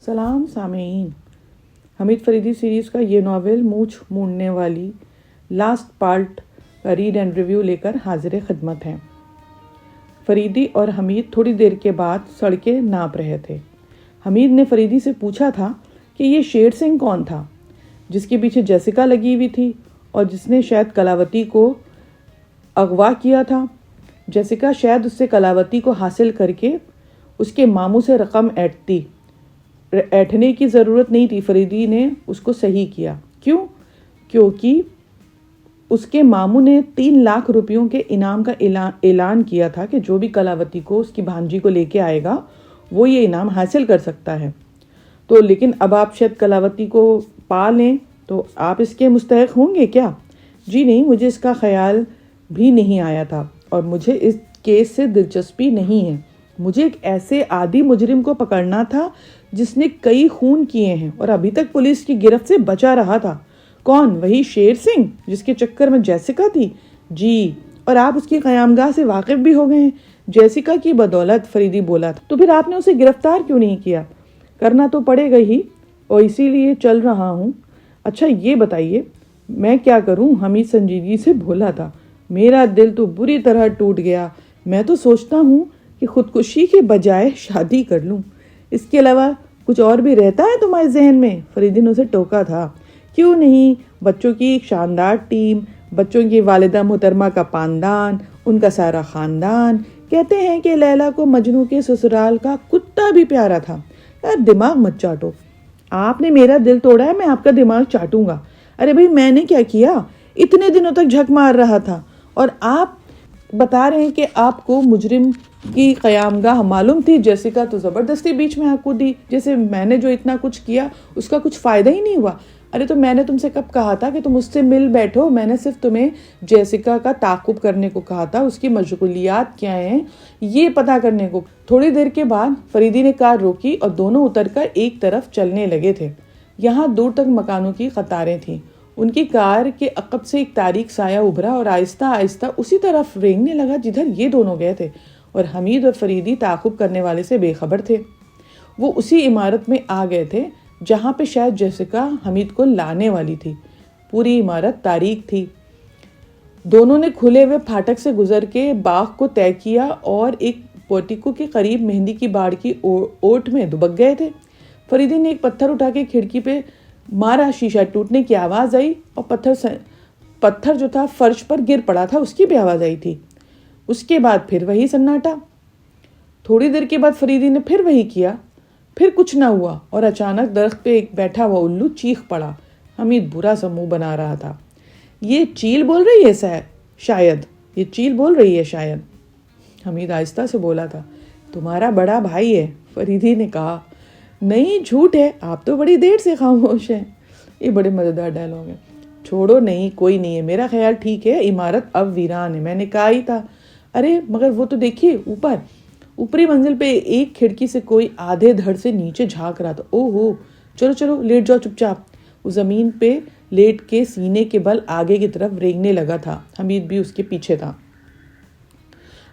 سلام سامعین، حمید فریدی سیریز کا یہ ناول مونچھ مونڈنے والی لاسٹ پارٹ کا ریڈ اینڈ ریویو لے کر حاضر خدمت ہیں۔ فریدی اور حمید تھوڑی دیر کے بعد سڑکیں ناپ رہے تھے۔ حمید نے فریدی سے پوچھا تھا کہ یہ شیر سنگھ کون تھا جس کے پیچھے جیسکا لگی ہوئی تھی اور جس نے شاید کلاوتی کو اغوا کیا تھا۔ جیسکا شاید اس سے کلاوتی کو حاصل کر کے اس کے ماموں سے رقم ایٹھنے کی ضرورت نہیں تھی۔ فریدی نے اس کو صحیح کیا۔ کیوں؟ کیونکہ اس کے ماموں نے 3 لاکھ روپیوں کے انعام کا اعلان کیا تھا کہ جو بھی کلاوتی کو اس کی بھانجی کو لے کے آئے گا وہ یہ انعام حاصل کر سکتا ہے۔ تو لیکن اب آپ شاید کلاوتی کو پا لیں تو آپ اس کے مستحق ہوں گے کیا؟ جی نہیں، مجھے اس کا خیال بھی نہیں آیا تھا اور مجھے اس کیس سے دلچسپی نہیں ہے۔ مجھے ایک ایسے عادی مجرم کو پکڑنا تھا جس نے کئی خون کیے ہیں اور ابھی تک پولیس کی گرفت سے بچا رہا تھا۔ کون؟ وہی شیر سنگھ جس کے چکر میں جیسکا تھی؟ جی، اور آپ اس کی قیامگاہ سے واقف بھی ہو گئے ہیں۔ جیسکا کی بدولت، فریدی بولا تھا۔ تو پھر آپ نے اسے گرفتار کیوں نہیں کیا؟ کرنا تو پڑے گا ہی اور اسی لیے چل رہا ہوں۔ اچھا یہ بتائیے میں کیا کروں؟ حمید سنجیدگی سے بولا تھا۔ میرا دل تو بری طرح ٹوٹ گیا۔ میں تو سوچتا ہوں کہ خودکشی کے بجائے شادی کر لوں۔ اس کے علاوہ کچھ اور بھی رہتا ہے تمہارے ذہن میں؟ فریدی نے اسے ٹوکا تھا۔ کیوں نہیں، بچوں کی ایک شاندار ٹیم، بچوں کی والدہ محترمہ کا پاندان، ان کا سارا خاندان۔ کہتے ہیں کہ لیلا کو مجنوں کے سسرال کا کتا بھی پیارا تھا۔ یار دماغ مت چاٹو، آپ نے میرا دل توڑا ہے، میں آپ کا دماغ چاٹوں گا؟ ارے بھائی میں نے کیا کیا؟ اتنے دنوں تک جھک مار رہا تھا اور آپ بتا رہے ہیں کہ آپ کو مجرم کی قیامگاہ معلوم تھی۔ جیسکا تو زبردستی بیچ میں کودی، جیسے میں نے جو اتنا کچھ کیا اس کا کچھ فائدہ ہی نہیں ہوا۔ ارے تو میں نے تم سے کب کہا تھا کہ تم اس سے مل بیٹھو؟ میں نے صرف تمہیں جیسکا کا تعاقب کرنے کو کہا تھا، اس کی مشغولیات کیا ہیں یہ پتا کرنے کو۔ تھوڑی دیر کے بعد فریدی نے کار روکی اور دونوں اتر کر ایک طرف چلنے لگے تھے۔ یہاں دور تک مکانوں کی قطاریں تھیں۔ ان کی کار کے عقب سے ایک تاریک سایہ ابھرا اور آہستہ آہستہ اسی طرف رینگنے لگا جدھر یہ دونوں گئے تھے، اور حمید اور فریدی تعاقب کرنے والے سے بے خبر تھے۔ وہ اسی عمارت میں آ گئے تھے جہاں پہ شاید جیسکا حمید کو لانے والی تھی۔ پوری عمارت تاریک تھی۔ دونوں نے کھلے ہوئے پھاٹک سے گزر کے باغ کو طے کیا اور ایک پورٹیکو کے قریب مہندی کی باڑ کی اوٹ میں دبک گئے تھے۔ فریدی نے ایک پتھر اٹھا کے کھڑکی پہ مارا، شیشہ ٹوٹنے کی آواز آئی اور پتھر جو تھا فرش پر گر پڑا تھا اس کی بھی آواز آئی تھی۔ اس کے بعد پھر وہی سناٹا۔ تھوڑی دیر کے بعد فریدی نے پھر وہی کیا، پھر کچھ نہ ہوا اور اچانک درخت پہ ایک بیٹھا ہوا الو چیخ پڑا۔ حمید برا سا منہ بنا رہا تھا۔ یہ چیل بول رہی ہے شاید، یہ چیل بول رہی ہے شاید، حمید آہستہ سے بولا تھا۔ تمہارا بڑا بھائی ہے، فریدی نے کہا۔ نہیں جھوٹ ہے، آپ تو بڑی دیر سے خاموش ہیں۔ یہ بڑے مزیدار ڈائلاگ ہے۔ چھوڑو، نہیں کوئی نہیں ہے، میرا خیال ٹھیک ہے، عمارت اب ویران ہے، میں نے کہا ہی تھا۔ ارے مگر وہ تو دیکھیے اوپری منزل پہ ایک کھڑکی سے کوئی آدھے دھڑ سے نیچے جھانک رہا تھا۔ او ہو، چلو چلو لیٹ جاؤ چپ چاپ۔ وہ زمین پہ لیٹ کے سینے کے بل آگے کی طرف رینگنے لگا تھا۔ حمید بھی اس کے پیچھے تھا۔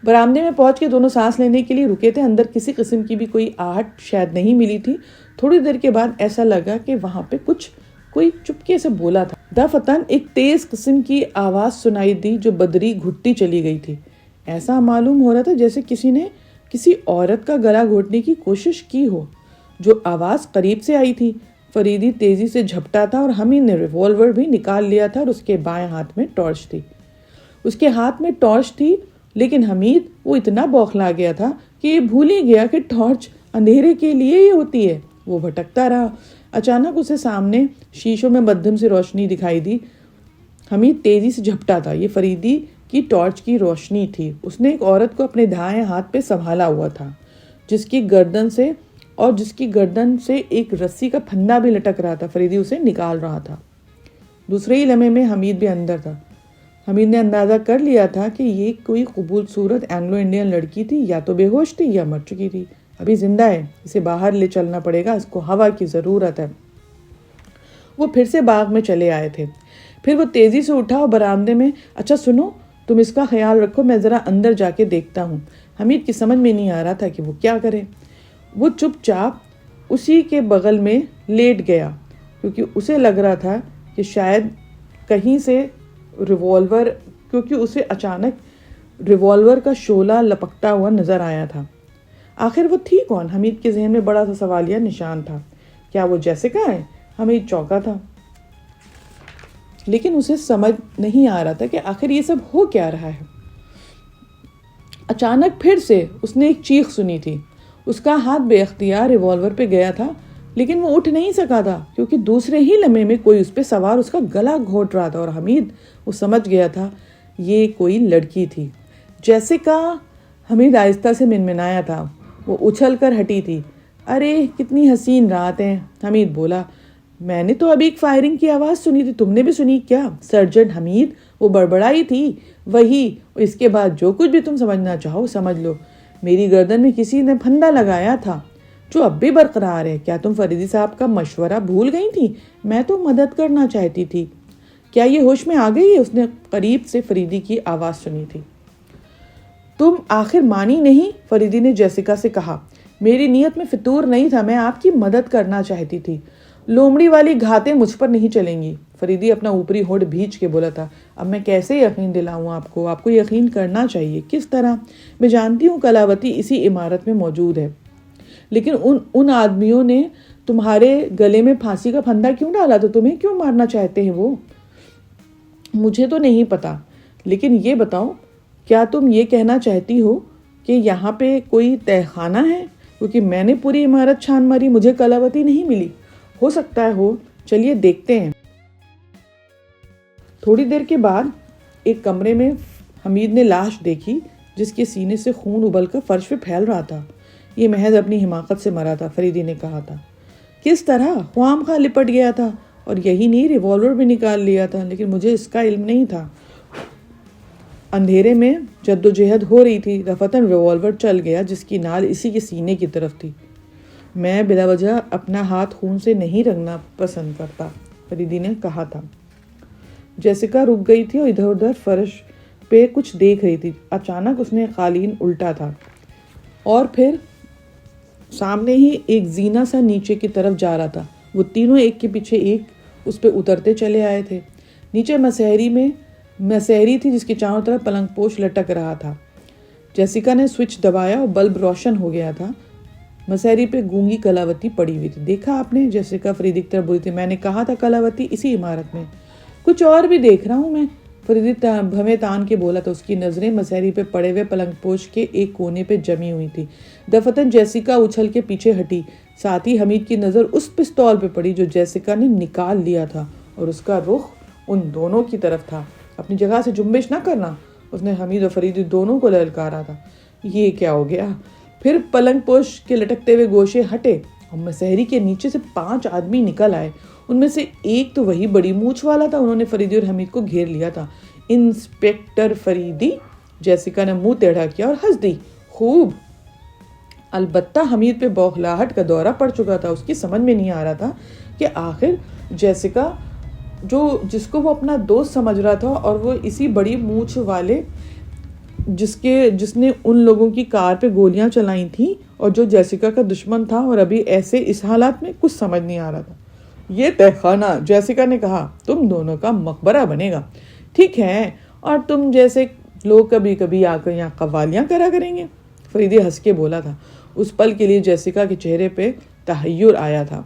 برآمدے میں پہنچ کے دونوں سانس لینے کے لیے رکے تھے۔ اندر کسی قسم کی بھی کوئی آہٹ شاید نہیں ملی تھی۔ تھوڑی دیر کے بعد ایسا لگا کہ وہاں پہ کوئی چپکے سے بولا تھا۔ دفتن ایک تیز قسم کی آواز سنائی دی جو بدری گھٹتی چلی گئی تھی۔ ایسا معلوم ہو رہا تھا جیسے کسی نے کسی عورت کا گلا گھونٹنے کی کوشش کی ہو۔ جو آواز قریب سے آئی تھی۔ فریدی تیزی سے جھپٹا تھا اور حمید نے ریوالور بھی نکال لیا تھا اور اس کے بائیں ہاتھ میں ٹارچ تھی۔ اس کے ہاتھ میں ٹارچ تھی لیکن حمید وہ اتنا بوکھلا گیا تھا کہ یہ بھول ہی گیا کہ ٹارچ اندھیرے کے لیے ہی ہوتی ہے۔ وہ بھٹکتا رہا۔ اچانک اسے سامنے شیشوں میں مدھم سی روشنی دکھائی دی۔ حمید تیزی سے جھپٹا تھا۔ یہ فریدی کی ٹارچ کی روشنی تھی۔ اس نے ایک عورت کو اپنے دائیں ہاتھ پہ سنبھالا ہوا تھا جس کی گردن سے ایک رسی کا پھندا بھی لٹک رہا تھا۔ فریدی اسے نکال رہا تھا۔ دوسرے ہی لمحے میں حمید بھی اندر تھا۔ حمید نے اندازہ کر لیا تھا کہ یہ کوئی خوبصورت اینگلو انڈین لڑکی تھی، یا تو بے ہوش تھی یا مر چکی تھی۔ ابھی زندہ ہے، اسے باہر لے چلنا پڑے گا، اس کو ہوا کی ضرورت ہے۔ وہ پھر سے باغ میں چلے آئے تھے۔ پھر وہ تیزی سے اٹھا اور برآمدے میں، اچھا سنو، تم اس کا خیال رکھو، میں ذرا اندر جا کے دیکھتا ہوں۔ حمید کی سمجھ میں نہیں آ رہا تھا کہ وہ کیا کرے۔ وہ چپ چاپ اسی کے بغل میں لیٹ گیا، کیونکہ اسے لگ رہا تھا کہ شاید کہیں سے ریوالور، کیونکہ اسے اچانک ریوالور کا شعلہ لپکتا ہوا نظر آیا تھا۔ آخر وہ تھی کون؟ حمید کے ذہن میں بڑا سا سوالیہ نشان تھا۔ کیا وہ جیسیکا ہے؟ حمید چونکا تھا، لیکن اسے سمجھ نہیں آ رہا تھا کہ آخر یہ سب ہو کیا رہا ہے۔ اچانک پھر سے اس نے ایک چیخ سنی تھی۔ اس کا ہاتھ بے اختیار ریوالور پہ گیا تھا، لیکن وہ اٹھ نہیں سکا تھا، کیونکہ دوسرے ہی لمحے میں کوئی اس پہ سوار اس کا گلا گھونٹ رہا تھا، اور حمید وہ سمجھ گیا تھا یہ کوئی لڑکی تھی۔ جیسیکا! حمید آہستہ سے منمنایا تھا۔ وہ اچھل کر ہٹی تھی۔ ارے کتنی حسین رات ہے، حمید بولا۔ میں نے تو ابھی ایک فائرنگ کی آواز سنی تھی، تم نے بھی سنی کیا؟ سرجنٹ حمید، وہ بڑبڑائی تھی وہی، اس کے بعد جو کچھ بھی تم سمجھنا چاہو سمجھ لو۔ میری گردن میں کسی نے پھندا لگایا تھا جو اب بھی برقرار ہے۔ کیا تم فریدی صاحب کا مشورہ بھول گئی تھی؟ میں تو مدد کرنا چاہتی تھی۔ کیا یہ ہوش میں آ گئی ہے؟ اس نے قریب سے فریدی کی آواز سنی تھی۔ تم آخر مانی نہیں؟ فریدی نے جیسیکا سے کہا۔ میری نیت میں فطور نہیں تھا، میں آپ کی مدد کرنا چاہتی تھی۔ لومڑی والی گھاتیں مجھ پر نہیں چلیں گی، فریدی اپنا اوپری ہونٹ بھینچ کے بولا تھا۔ اب میں کیسے یقین دلاؤں آپ کو یقین کرنا چاہیے۔ کس طرح؟ میں جانتی ہوں کلاوتی اسی عمارت میں موجود ہے، لیکن ان آدمیوں نے تمہارے گلے میں پھانسی کا پھندا کیوں ڈالا؟ تو تمہیں کیوں مارنا چاہتے ہیں وہ؟ مجھے تو نہیں پتا، لیکن یہ بتاؤ، کیا تم یہ کہنا چاہتی ہو کہ یہاں پہ کوئی تہہ خانہ ہے؟ کیونکہ میں نے پوری عمارت چھان ماری، مجھے کلاوتی نہیں ملی۔ ہو سکتا ہے ہو، چلیے دیکھتے ہیں۔ تھوڑی دیر کے بعد ایک کمرے میں حمید نے لاش دیکھی جس کے سینے سے خون ابل کر فرش پہ پھیل رہا تھا۔ یہ محض اپنی حماقت سے مرا تھا، فریدی نے کہا تھا۔ کس طرح؟ خواہ مخواہ لپٹ گیا تھا، اور یہی نہیں ریوالور بھی نکال لیا تھا، لیکن مجھے اس کا علم نہیں تھا۔ اندھیرے میں جدوجہد ہو رہی تھی، دفتن ریوالور چل گیا جس کی نال اسی کے سینے کی طرف تھی۔ میں بلا وجہ اپنا ہاتھ خون سے نہیں رنگنا پسند کرتا، فریدی نے کہا تھا۔ جیسیکا رک گئی تھی اور ادھر ادھر فرش پہ کچھ دیکھ رہی تھی۔ اچانک اس نے قالین الٹا تھا، اور پھر سامنے ہی ایک زینہ سا نیچے کی طرف جا رہا تھا۔ وہ تینوں ایک کے پیچھے ایک اس پہ اترتے چلے آئے تھے۔ نیچے مسحری تھی جس کے چاروں طرف پلنگ پوش لٹک رہا تھا۔ جیسیکا نے سوئچ دبایا اور بلب روشن ہو گیا تھا۔ مسحری پہ گونگی کلاوتی پڑی ہوئی تھی۔ دیکھا آپ نے؟ جیسیکا فریدی کی طرف بولی تھی۔ میں نے کہا تھا کلاوتی اسی عمارت میں۔ کچھ اور بھی دیکھ رہا ہوں میں، فریدی بھویں تان کے بولا تھا۔ اس کی نظریں مسحری پہ پڑے ہوئے پلنگ پوش کے ایک کونے پہ جمی ہوئی تھی۔ دفتن جیسیکا اچھل کے پیچھے ہٹی، ساتھ ہی حمید کی نظر اس پستول پہ پڑی جو جیسیکا نے نکال لیا تھا، اور اس کا رخ ان دونوں کی طرف تھا۔ اپنی جگہ سے جنبش نہ کرنا، اس نے حمید اور فریدی دونوں کو للکارا تھا۔ یہ کیا ہو گیا؟ پھر پلنگ پوش کے لٹکتے ہوئے گوشے ہٹے اور مسحری کے نیچے سے 5 آدمی نکل آئے۔ ان میں سے ایک تو وہی بڑی مونچھ والا تھا۔ انہوں نے فریدی اور حمید کو گھیر لیا تھا۔ انسپیکٹر فریدی؟ جیسیکا نے منہ ٹیڑھا کیا اور ہنس دی۔ خوب۔ البتہ حمید پہ بوکھلاہٹ کا دورہ پڑ چکا تھا۔ اس کی سمجھ میں نہیں آ رہا تھا کہ آخر جیسیکا جس کو وہ اپنا دوست سمجھ رہا تھا، اور وہ اسی بڑی مونچھ والے جس نے ان لوگوں کی کار پہ گولیاں چلائی تھیں، اور جو جیسیکا کا دشمن تھا، اور ابھی ایسے اس حالات میں کچھ سمجھ نہیں آ رہا تھا۔ یہ تہخانہ، جیسیکا نے کہا، تم دونوں کا مقبرہ بنے گا۔ ٹھیک ہے، اور تم جیسے لوگ کبھی کبھی آ کر یہاں قوالیاں کرا کریں گے، فریدی ہنس کے بولا تھا۔ اس پل کے لیے جیسیکا کے چہرے پہ تحیر آیا تھا۔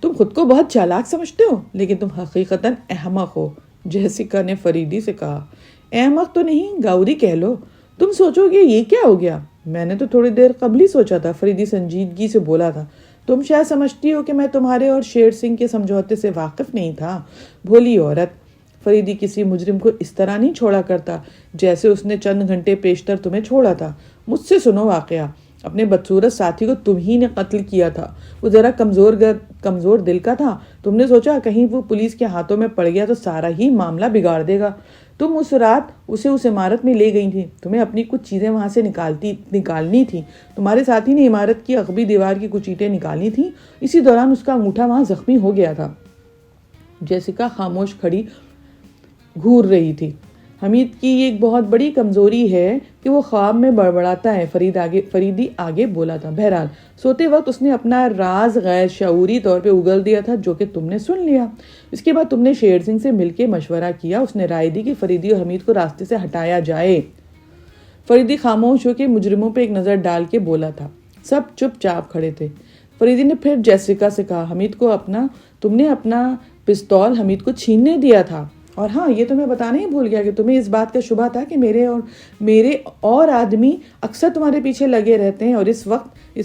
تم خود کو بہت چالاک سمجھتے ہو، لیکن تم حقیقتاً احمق ہو، جیسیکا نے فریدی سے کہا۔ احمق تو نہیں، گاؤری کہہ لو۔ تم سوچو گے یہ کیا ہو گیا؟ میں نے تو تھوڑی دیر قبل ہی سوچا تھا، فریدی سنجیدگی سے بولا تھا۔ تم شاید سمجھتی ہو کہ میں تمہارے اور شیر سنگھ کے سمجھوتے سے واقف نہیں تھا۔ بھولی عورت، فریدی کسی مجرم کو اس طرح نہیں چھوڑا کرتا جیسے اس نے چند گھنٹے پیشتر تمہیں چھوڑا تھا۔ مجھ سے سنو واقعہ۔ اپنے بدصورت ساتھی کو تم ہی نے قتل کیا تھا۔ وہ ذرا کمزور دل کا تھا۔ تم نے سوچا کہیں وہ پولیس کے ہاتھوں میں پڑ گیا تو سارا ہی معاملہ بگاڑ دے گا۔ تم اس رات اسے اس عمارت میں لے گئی تھی۔ تمہیں اپنی کچھ چیزیں وہاں سے نکالنی تھی۔ تمہارے ساتھی نے عمارت کی عقبی دیوار کی کچھ اینٹیں نکالی تھیں۔ اسی دوران اس کا انگوٹھا وہاں زخمی ہو گیا تھا۔ جیسیکا خاموش کھڑی گھور رہی تھی۔ حمید کی یہ ایک بہت بڑی کمزوری ہے کہ وہ خواب میں بڑبڑاتا ہے، فریدی آگے بولا تھا۔ بہرحال سوتے وقت اس نے اپنا راز غیر شعوری طور پہ اگل دیا تھا، جو کہ تم نے سن لیا۔ اس کے بعد تم نے شیر سنگھ سے مل کے مشورہ کیا، اس نے رائے دی کہ فریدی اور حمید کو راستے سے ہٹایا جائے۔ فریدی خاموش ہو کے مجرموں پہ ایک نظر ڈال کے بولا تھا۔ سب چپ چاپ کھڑے تھے۔ فریدی نے پھر جیسیکا سے کہا، تم نے اپنا پستول حمید کو چھیننے دیا تھا، اور ہاں یہ تو میں بتانا ہی بھول گیا کہ تمہیں اس بات کا شبہ تھا کہ میرے اور آدمی اکثر تمہارے پیچھے لگے رہتے ہیں، اور اس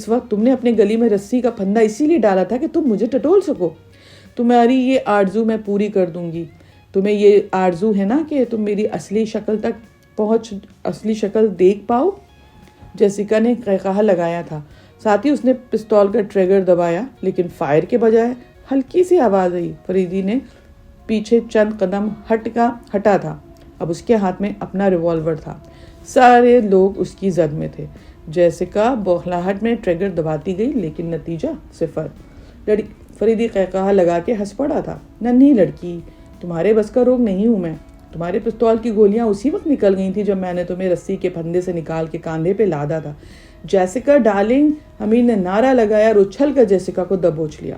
وقت تم نے اپنے گلی میں رسی کا پھندا اسی لیے ڈالا تھا کہ تم مجھے ٹٹول سکو۔ تمہاری یہ آرزو میں پوری کر دوں گی۔ تمہیں یہ آرزو ہے نا کہ تم میری اصلی شکل دیکھ پاؤ۔ جیسیکا نے قہقہا لگایا تھا، ساتھ ہی اس نے پستول کا ٹریگر دبایا، لیکن فائر کے بجائے ہلکی سی آواز آئی۔ فریدی نے پیچھے چند قدم ہٹا تھا، اب اس کے ہاتھ میں اپنا ریوالور تھا۔ سارے لوگ اس کی زد میں تھے۔ جیسیکا بوکھلاہٹ میں ٹریگر دباتی گئی، لیکن نتیجہ 0۔ فریدی قہقہا لگا کے ہنس پڑا تھا۔ ننھی لڑکی، تمہارے بس کا روگ نہیں ہوں میں۔ تمہارے پستول کی گولیاں اسی وقت نکل گئی تھی جب میں نے تمہیں رسی کے پھندے سے نکال کے کاندھے پہ لادا تھا۔ جیسیکا ڈارلنگ، حمید نے نعرہ لگایا اور اچھل کر جیسیکا کو دبوچ لیا۔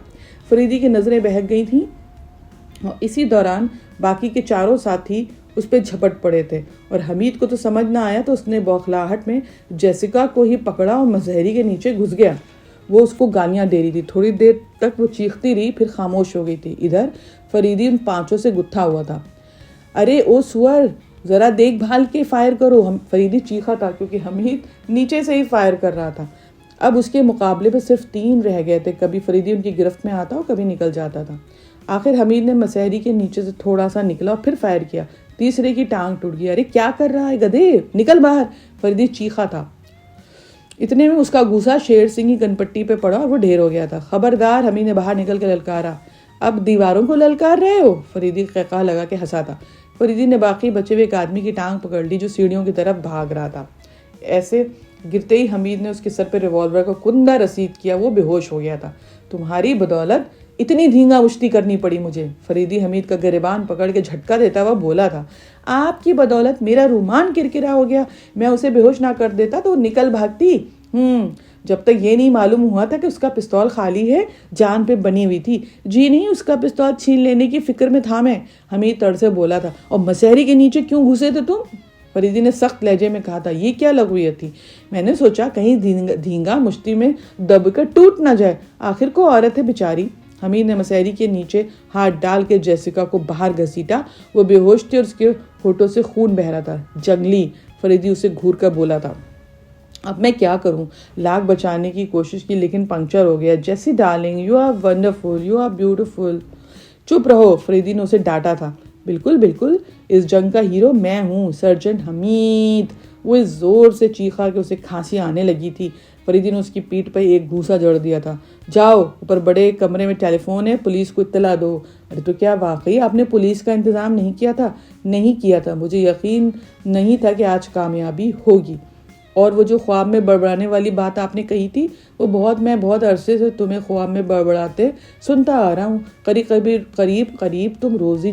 فریدی کی نظریں بہک گئی تھیں، اور اسی دوران باقی کے چاروں ساتھی اس پہ جھپٹ پڑے تھے، اور حمید کو تو سمجھ نہ آیا تو اس نے بوکھلاہٹ میں جیسیکا کو ہی پکڑا اور مظہری کے نیچے گھس گیا۔ وہ اس کو گالیاں دے رہی تھی۔ تھوڑی دیر تک وہ چیختی رہی، پھر خاموش ہو گئی تھی۔ ادھر فریدی ان پانچوں سے گتھا ہوا تھا۔ ارے او سور، ذرا دیکھ بھال کے فائر کرو، فریدی چیخا تھا، کیونکہ حمید نیچے سے ہی فائر کر رہا تھا۔ اب اس کے مقابلے پہ صرف 3 رہ گئے تھے۔ کبھی فریدی ان کی گرفت میں آتا اور کبھی نکل جاتا تھا۔ آخر حمید نے مسحری کے نیچے سے تھوڑا سا نکلا اور پھر فائر کیا۔ تیسرے کی ٹانگ ٹوٹ گئی۔ ارے کیا کر رہا ہے گدھے، نکل باہر، فریدی چیخا تھا۔ اتنے میں اس کا گوسا شیر سنگھ کی کن پٹی پہ پڑا اور وہ ڈھیر ہو گیا تھا۔ خبردار، حمید نے باہر نکل کے للکارا۔ اب دیواروں کو للکار رہے ہو؟ فریدی قہقہا لگا کے ہنسا تھا۔ فریدی نے باقی بچے ہوئے ایک آدمی کی ٹانگ پکڑ لی جو سیڑھیوں کی طرف بھاگ رہا تھا۔ ایسے گرتے ہی حمید نے اس کے سر پہ ریوالور کا کندہ رسید کیا۔ وہ بے ہوش ہو گیا تھا۔ تمہاری بدولت اتنی دھینگا مشتی کرنی پڑی مجھے، فریدی حمید کا گریبان پکڑ کے جھٹکا دیتا ہوا بولا تھا۔ آپ کی بدولت میرا رومان کرکرا ہو گیا۔ میں اسے بے ہوش نہ کر دیتا تو نکل بھاگتی۔ جب تک یہ نہیں معلوم ہوا تھا کہ اس کا پستول خالی ہے، جان پہ بنی ہوئی تھی۔ جی نہیں، اس کا پستول چھین لینے کی فکر میں تھا میں، حمید تڑ سے بولا تھا۔ اور مسحری کے نیچے کیوں گھسے تھے تم؟ فریدی نے سخت لہجے میں کہا تھا۔ یہ کیا لغویت تھی؟ میں نے سوچا کہیں دھینگا مشتی میں دب کر ٹوٹ نہ جائے، آخر کو عورت ہے بیچاری۔ حمید نے مسحری کے نیچے ہاتھ ڈال کے جیسیکا کو باہر گھسیٹا۔ وہ بے ہوش تھی اور اس کے ہونٹوں سے خون بہہ رہا تھا۔ جنگلی، فریدی اسے گھور کر بولا تھا۔ اب میں کیا کروں؟ لاکھ بچانے کی کوشش کی لیکن پنکچر ہو گیا۔ Jessie darling, you are wonderful, you are beautiful. چپ رہو، فریدی نے اسے ڈانٹا تھا۔ بالکل بالکل، اس جنگ کا ہیرو میں ہوں، سرجن حمید۔ وہ اس زور سے چیخا کہ اسے کھانسی آنے لگی تھی۔ فریدی نے اس کی پیٹھ پہ ایک گھوسا جڑ دیا تھا۔ جاؤ اوپر بڑے کمرے میں ٹیلی فون ہے، پولیس کو اطلاع دو۔ ارے تو کیا واقعی آپ نے پولیس کا انتظام نہیں کیا تھا؟ نہیں کیا تھا، مجھے یقین نہیں تھا کہ آج کامیابی ہوگی۔ اور وہ جو خواب میں بڑبڑانے والی بات آپ نے کہی تھی، میں بہت عرصے سے تمہیں خواب میں بڑبڑاتے سنتا آ رہا ہوں۔ قریب تم روزی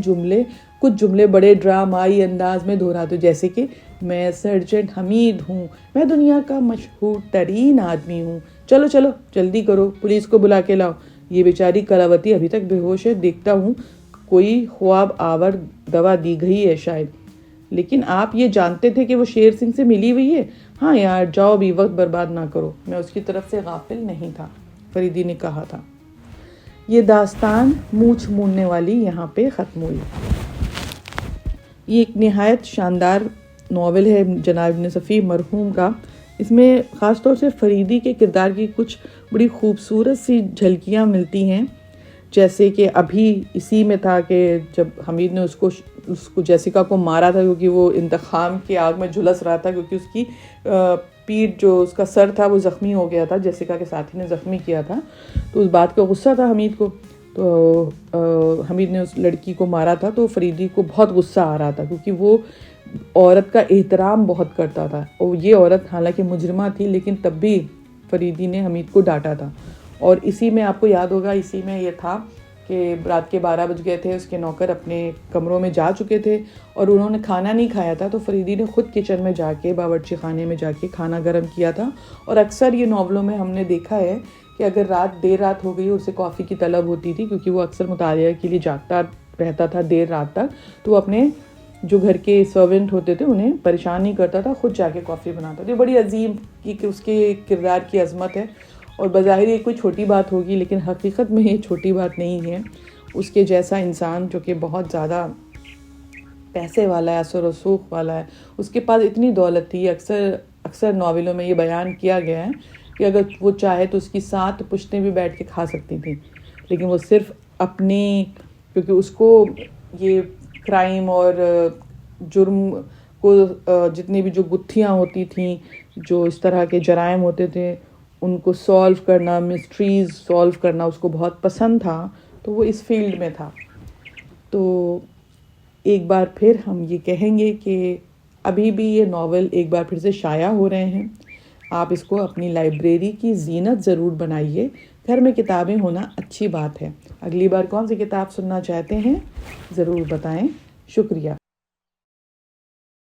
کچھ جملے بڑے ڈرامائی انداز میں دہراتے ہو، جیسے کہ میں سرجنٹ حمید ہوں، میں دنیا کا مشہور ترین آدمی ہوں۔ چلو جلدی کرو، پولیس کو بلا کے لاؤ۔ یہ بیچاری کلاوتی ابھی تک بے ہوش ہے، دیکھتا ہوں کوئی خواب آور دوا دی گئی ہے شاید۔ لیکن آپ یہ جانتے تھے کہ وہ شیر سنگھ سے ملی ہوئی ہے؟ ہاں یار، جاؤ بھی، وقت برباد نہ کرو۔ میں اس کی طرف سے غافل نہیں تھا، فریدی نے کہا تھا۔ یہ داستان مونچھ موننے والی یہاں پہ ختم ہوئی۔ یہ ایک نہایت شاندار ناول ہے جناب ابن صفی مرحوم کا۔ اس میں خاص طور سے فریدی کے کردار کی کچھ بڑی خوبصورت سی جھلکیاں ملتی ہیں، جیسے کہ ابھی اسی میں تھا کہ جب حمید نے اس کو جیسیکا کو مارا تھا، کیونکہ وہ انتقام کی آگ میں جھلس رہا تھا، کیونکہ اس کی پیٹھ، جو اس کا سر تھا، وہ زخمی ہو گیا تھا، جیسیکا کے ساتھی نے زخمی کیا تھا، تو اس بات کا غصہ تھا حمید کو۔ تو حمید نے اس لڑکی کو مارا تھا، تو فریدی کو بہت غصہ آ رہا تھا، کیونکہ وہ عورت کا احترام بہت کرتا تھا، اور یہ عورت حالانکہ مجرمہ تھی لیکن تب بھی فریدی نے حمید کو ڈانٹا تھا۔ اور اسی میں آپ کو یاد ہوگا، اسی میں یہ تھا کہ کہ رات کے 12 بج گئے تھے، اس کے نوکر اپنے کمروں میں جا چکے تھے اور انہوں نے کھانا نہیں کھایا تھا، تو فریدی نے خود کچن میں جا کے، باورچی خانے میں جا کے کھانا گرم کیا تھا. اور اکثر یہ ناولوں میں ہم نے دیکھا ہے کہ اگر دیر رات ہو گئی، اسے کافی کی طلب ہوتی تھی، کیونکہ وہ اکثر مطالعہ کے لیے جاگتا رہتا تھا دیر رات تک، تو وہ اپنے جو گھر کے سرونٹ ہوتے تھے انہیں پریشان نہیں کرتا تھا، خود جا کے کافی بناتا تھا. بڑی عظیم کہ اس کے کردار کی عظمت ہے، اور بظاہر یہ کوئی چھوٹی بات ہوگی، لیکن حقیقت میں یہ چھوٹی بات نہیں ہے. اس کے جیسا انسان جو کہ بہت زیادہ پیسے والا ہے، اثر و رسوخ والا ہے، اس کے پاس اتنی دولت تھی. اکثر ناولوں میں یہ بیان کیا گیا ہے کہ اگر وہ چاہے تو اس کی 7 پشتیں بھی بیٹھ کے کھا سکتی تھیں، لیکن وہ صرف اپنی، کیونکہ اس کو یہ کرائم اور جرم کو جتنی بھی جو گتھیاں ہوتی تھیں، جو اس طرح کے جرائم ہوتے تھے، ان کو سولو کرنا، مسٹریز سولو کرنا اس کو بہت پسند تھا، تو وہ اس فیلڈ میں تھا. تو ایک بار پھر ہم یہ کہیں گے کہ ابھی بھی یہ ناول ایک بار پھر سے شائع ہو رہے ہیں. آپ اس کو اپنی لائبریری کی زینت ضرور بنائیے. گھر میں کتابیں ہونا اچھی بات ہے. اگلی بار کون سی کتاب سننا چاہتے ہیں ضرور بتائیں. شکریہ.